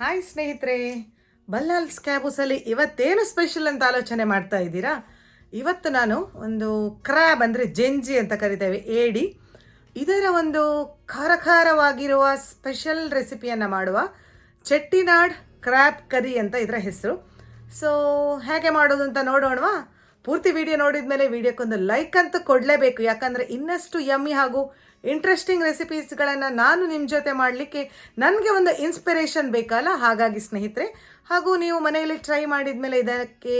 Hi ಸ್ನೇಹಿತರೆ, ಬಲ್ಲಾಲ್ಸ್ ಕ್ಯಾಬೂಸಲ್ಲಿ ಇವತ್ತೇನು special ಅಂತ ಆಲೋಚನೆ ಮಾಡ್ತಾ ಇದ್ದೀರಾ? ಇವತ್ತು ನಾನು ಒಂದು ಕ್ರ್ಯಾಬ್ ಅಂದರೆ ಜೆಂಜಿ ಅಂತ ಕರಿತೇವೆ, ಏಡಿ, ಇದರ ಒಂದು ಖಾರಖಾರವಾಗಿರುವ ಸ್ಪೆಷಲ್ ರೆಸಿಪಿಯನ್ನು ಮಾಡುವ. ಚೆಟ್ಟಿನಾಡ್ ಕ್ರ್ಯಾಬ್ ಕರಿ ಅಂತ ಇದರ ಹೆಸರು. ಸೊ ಹೇಗೆ ಮಾಡೋದು ಅಂತ ನೋಡೋಣವಾ? ಪೂರ್ತಿ ವಿಡಿಯೋ ನೋಡಿದ ಮೇಲೆ ವಿಡಿಯೋಕ್ಕೊಂದು ಲೈಕ್ ಅಂತೂ ಕೊಡಲೇಬೇಕು, ಯಾಕಂದರೆ ಇನ್ನಷ್ಟು ಯಮ್ಮಿ ಹಾಗೂ ಇಂಟ್ರೆಸ್ಟಿಂಗ್ ರೆಸಿಪೀಸ್ಗಳನ್ನು ನಾನು ನಿಮ್ಮ ಜೊತೆ ಮಾಡಲಿಕ್ಕೆ ನನಗೆ ಒಂದು ಇನ್ಸ್ಪಿರೇಷನ್ ಬೇಕಲ್ಲ. ಹಾಗಾಗಿ ಸ್ನೇಹಿತರೆ, ಹಾಗೂ ನೀವು ಮನೆಯಲ್ಲಿ ಟ್ರೈ ಮಾಡಿದ ಮೇಲೆ ಇದಕ್ಕೆ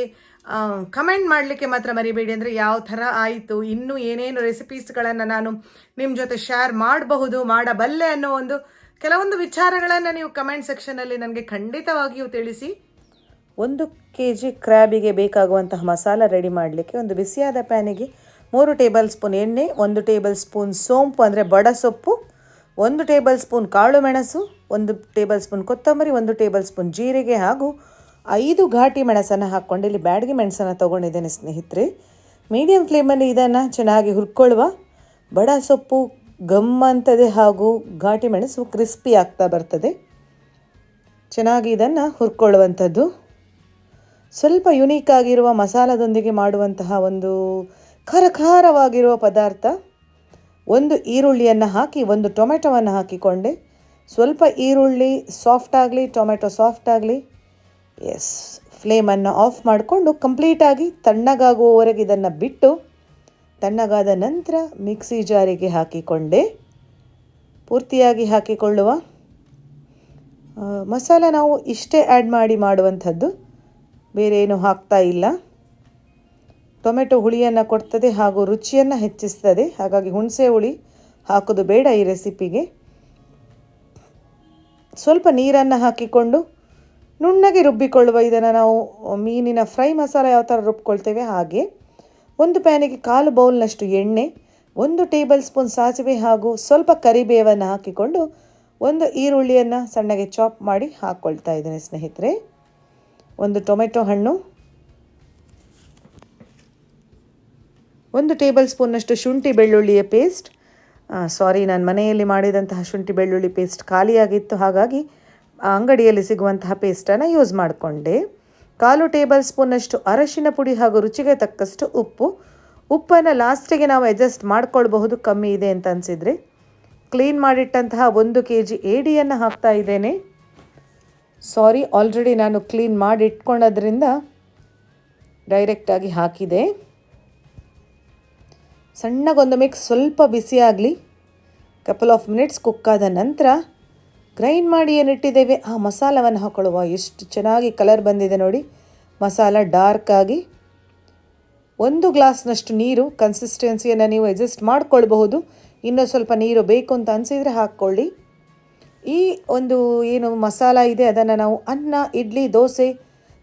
ಕಮೆಂಟ್ ಮಾಡಲಿಕ್ಕೆ ಮಾತ್ರ ಮರಿಬೇಡಿ. ಅಂದರೆ ಯಾವ ಥರ ಆಯಿತು, ಇನ್ನೂ ಏನೇನು ರೆಸಿಪೀಸ್ಗಳನ್ನು ನಾನು ನಿಮ್ಮ ಜೊತೆ ಶೇರ್ ಮಾಡಬಹುದು, ಮಾಡಬಲ್ಲೆ ಅನ್ನೋ ಕೆಲವೊಂದು ವಿಚಾರಗಳನ್ನು ನೀವು ಕಮೆಂಟ್ ಸೆಕ್ಷನಲ್ಲಿ ನನಗೆ ಖಂಡಿತವಾಗಿಯೂ ತಿಳಿಸಿ. 1 kg ಕ್ರ್ಯಾಬಿಗೆ ಬೇಕಾಗುವಂತಹ ಮಸಾಲ ರೆಡಿ ಮಾಡಲಿಕ್ಕೆ ಒಂದು ಬಿಸಿಯಾದ ಪ್ಯಾನಿಗೆ 3 ಟೇಬಲ್ ಸ್ಪೂನ್ ಎಣ್ಣೆ, 1 ಟೇಬಲ್ ಸ್ಪೂನ್ ಸೋಂಪು ಅಂದರೆ ಬಡಸೊಪ್ಪು, 1 ಟೇಬಲ್ ಸ್ಪೂನ್ ಕಾಳು ಮೆಣಸು, 1 ಟೇಬಲ್ ಸ್ಪೂನ್ ಕೊತ್ತಂಬರಿ, 1 ಟೇಬಲ್ ಸ್ಪೂನ್ ಜೀರಿಗೆ ಹಾಗೂ 5 ಘಾಟಿ ಮೆಣಸನ್ನು ಹಾಕ್ಕೊಂಡು, ಇಲ್ಲಿ ಬ್ಯಾಡಗಿ ಮೆಣಸನ್ನು ತೊಗೊಂಡಿದ್ದೇನೆ ಸ್ನೇಹಿತರೆ. ಮೀಡಿಯಂ ಫ್ಲೇಮಲ್ಲಿ ಇದನ್ನು ಚೆನ್ನಾಗಿ ಹುರ್ಕೊಳ್ಳುವ. ಬಡಸೊಪ್ಪು ಗಮ್ಮಂತದೆ ಹಾಗೂ ಘಾಟಿ ಮೆಣಸು ಕ್ರಿಸ್ಪಿ ಆಗ್ತಾ ಬರ್ತದೆ. ಚೆನ್ನಾಗಿ ಇದನ್ನು ಹುರ್ಕೊಳ್ಳುವಂಥದ್ದು. ಸ್ವಲ್ಪ ಯುನೀಕ್ ಆಗಿರುವ ಮಸಾಲದೊಂದಿಗೆ ಮಾಡುವಂತಹ ಒಂದು ಖಾರಖಾರವಾಗಿರುವ ಪದಾರ್ಥ. 1 ಈರುಳ್ಳಿಯನ್ನು ಹಾಕಿ 1 ಟೊಮೆಟೊವನ್ನು ಹಾಕಿಕೊಂಡೆ. ಸ್ವಲ್ಪ ಈರುಳ್ಳಿ ಸಾಫ್ಟ್ ಆಗಲಿ, ಟೊಮೆಟೊ ಸಾಫ್ಟ್ ಆಗಲಿ. ಫ್ಲೇಮನ್ನು ಆಫ್ ಮಾಡಿಕೊಂಡು ಕಂಪ್ಲೀಟಾಗಿ ತಣ್ಣಗಾಗುವವರೆಗೆ ಇದನ್ನು ಬಿಟ್ಟು, ತಣ್ಣಗಾದ ನಂತರ ಮಿಕ್ಸಿ ಜಾರಿಗೆ ಹಾಕಿಕೊಂಡೆ. ಪೂರ್ತಿಯಾಗಿ ಹಾಕಿಕೊಳ್ಳುವ. ಮಸಾಲ ನಾವು ಇಷ್ಟೇ ಆ್ಯಡ್ ಮಾಡಿ ಮಾಡುವಂಥದ್ದು, ಬೇರೆ ಏನು ಹಾಕ್ತಾ ಇಲ್ಲ. ಟೊಮೆಟೊ ಹುಳಿಯನ್ನು ಕೊಡ್ತದೆ ಹಾಗೂ ರುಚಿಯನ್ನು ಹೆಚ್ಚಿಸ್ತದೆ, ಹಾಗಾಗಿ ಹುಣಸೆ ಹುಳಿ ಹಾಕೋದು ಬೇಡ ಈ ರೆಸಿಪಿಗೆ. ಸ್ವಲ್ಪ ನೀರನ್ನು ಹಾಕಿಕೊಂಡು ನುಣ್ಣಗೆ ರುಬ್ಬಿಕೊಳ್ಳುವ. ಇದನ್ನು ನಾವು ಮೀನಿನ ಫ್ರೈ ಮಸಾಲ ಯಾವ ಥರ ರುಬ್ಕೊಳ್ತೇವೆ ಹಾಗೆ. 1 ಪ್ಯಾನಿಗೆ 1/4 ಬೌಲ್ನಷ್ಟು ಎಣ್ಣೆ, 1 ಟೇಬಲ್ ಸ್ಪೂನ್ ಸಾಸಿವೆ ಹಾಗೂ ಸ್ವಲ್ಪ ಕರಿಬೇವನ್ನು ಹಾಕಿಕೊಂಡು 1 ಈರುಳ್ಳಿಯನ್ನು ಸಣ್ಣಗೆ ಚಾಪ್ ಮಾಡಿ ಹಾಕ್ಕೊಳ್ತಾ ಇದ್ದೇನೆ ಸ್ನೇಹಿತರೆ. 1 ಟೊಮೆಟೊ ಹಣ್ಣು, 1 ಟೇಬಲ್ ಸ್ಪೂನ್ನಷ್ಟು ಶುಂಠಿ ಬೆಳ್ಳುಳ್ಳಿಯ ಪೇಸ್ಟ್. ನಾನು ಮನೆಯಲ್ಲಿ ಮಾಡಿದಂತಹ ಶುಂಠಿ ಬೆಳ್ಳುಳ್ಳಿ ಪೇಸ್ಟ್ ಖಾಲಿಯಾಗಿತ್ತು, ಹಾಗಾಗಿ ಅಂಗಡಿಯಲ್ಲಿ ಸಿಗುವಂತಹ ಪೇಸ್ಟನ್ನು ಯೂಸ್ ಮಾಡಿಕೊಂಡೆ. 1/4 ಟೇಬಲ್ ಸ್ಪೂನ್ನಷ್ಟು ಅರಶಿನ ಪುಡಿ ಹಾಗೂ ರುಚಿಗೆ ತಕ್ಕಷ್ಟು ಉಪ್ಪು. ಉಪ್ಪನ್ನು ಲಾಸ್ಟಿಗೆ ನಾವು ಅಡ್ಜಸ್ಟ್ ಮಾಡ್ಕೊಳ್ಬಹುದು, ಕಮ್ಮಿ ಇದೆ ಅಂತ ಅನಿಸಿದರೆ. ಕ್ಲೀನ್ ಮಾಡಿಟ್ಟಂತಹ 1 kg ಏಡಿಯನ್ನು ಹಾಕ್ತಾ ಇದ್ದೇನೆ. ಆಲ್ರೆಡಿ ನಾನು ಕ್ಲೀನ್ ಮಾಡಿ ಇಟ್ಕೊಳ್ಳೋದ್ರಿಂದ ಡೈರೆಕ್ಟಾಗಿ ಹಾಕಿದೆ. ಸಣ್ಣಗೊಂದು ಮಿಕ್ಸ್ ಸ್ವಲ್ಪ ಬಿಸಿಯಾಗಲಿ. ಕಪಲ್ ಆಫ್ ಮಿನಿಟ್ಸ್ ಕುಕ್ಕಾದ ನಂತರ ಗ್ರೈಂಡ್ ಮಾಡಿ ಏನಿಟ್ಟಿದ್ದೇವೆ ಆ ಮಸಾಲವನ್ನು ಹಾಕೊಳ್ಳುವ. ಎಷ್ಟು ಚೆನ್ನಾಗಿ ಕಲರ್ ಬಂದಿದೆ ನೋಡಿ, ಮಸಾಲ ಡಾರ್ಕ್ ಆಗಿ. 1 ಗ್ಲಾಸ್ನಷ್ಟು ನೀರು. ಕನ್ಸಿಸ್ಟೆನ್ಸಿಯನ್ನು ನೀವು ಅಡ್ಜಸ್ಟ್ ಮಾಡ್ಕೊಳ್ಬಹುದು, ಇನ್ನೂ ಸ್ವಲ್ಪ ನೀರು ಬೇಕು ಅಂತ ಅನಿಸಿದರೆ ಹಾಕ್ಕೊಳ್ಳಿ. ಈ ಏನು ಮಸಾಲ ಇದೆ ಅದನ್ನು ನಾವು ಅನ್ನ, ಇಡ್ಲಿ, ದೋಸೆ,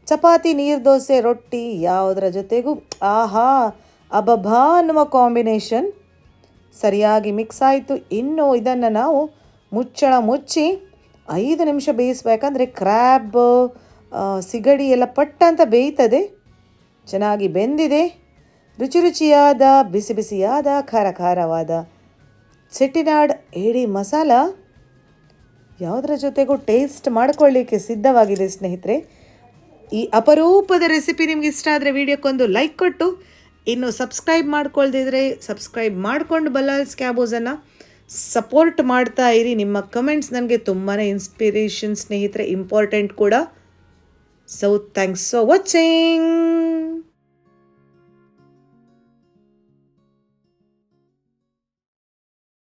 ಚಪಾತಿ, ನೀರು ದೋಸೆ, ರೊಟ್ಟಿ ಯಾವುದರ ಜೊತೆಗೂ ಅಬಬಾ ಅನ್ನುವ ಕಾಂಬಿನೇಷನ್. ಸರಿಯಾಗಿ ಮಿಕ್ಸ್ ಆಯಿತು. ಇನ್ನು ಇದನ್ನು ನಾವು ಮುಚ್ಚಳ ಮುಚ್ಚಿ 5 ನಿಮಿಷ ಬೇಯಿಸ್ಬೇಕಂದ್ರೆ ಕ್ರ್ಯಾಬ್ ಸಿಗಡಿ ಎಲ್ಲ ಪಟ್ಟ ಅಂತ ಬೇಯ್ತದೆ. ಚೆನ್ನಾಗಿ ಬೆಂದಿದೆ. ರುಚಿಯಾದ ಬಿಸಿ ಬಿಸಿಯಾದ ಖಾರವಾದ ಚೆಟ್ಟಿನಾಡ್ ಏಡಿ ಮಸಾಲ ಯಾವುದರ ಜೊತೆಗೂ ಟೇಸ್ಟ್ ಮಾಡ್ಕೊಳ್ಳಿಕ್ಕೆ ಸಿದ್ಧವಾಗಿದೆ ಸ್ನೇಹಿತರೆ. ಈ ಅಪರೂಪದ ರೆಸಿಪಿ ನಿಮ್ಗೆ ಇಷ್ಟ ಆದರೆ ವಿಡಿಯೋಕ್ಕೊಂದು ಲೈಕ್ ಕೊಟ್ಟು, ಇನ್ನು ಸಬ್ಸ್ಕ್ರೈಬ್ ಮಾಡ್ಕೊಳ್ದಿದ್ರೆ ಸಬ್ಸ್ಕ್ರೈಬ್ ಮಾಡಿಕೊಂಡು ಬಲ್ಲಾಲ್ಸ್ ಕ್ಯಾಬೋಸನ್ನು ಸಪೋರ್ಟ್ ಮಾಡ್ತಾ ಇರಿ. ನಿಮ್ಮ ಕಮೆಂಟ್ಸ್ ನನಗೆ ತುಂಬಾ ಇನ್ಸ್ಪಿರೇಷನ್ ಸ್ನೇಹಿತರೆ, ಇಂಪಾರ್ಟೆಂಟ್ ಕೂಡ. So thanks for watching.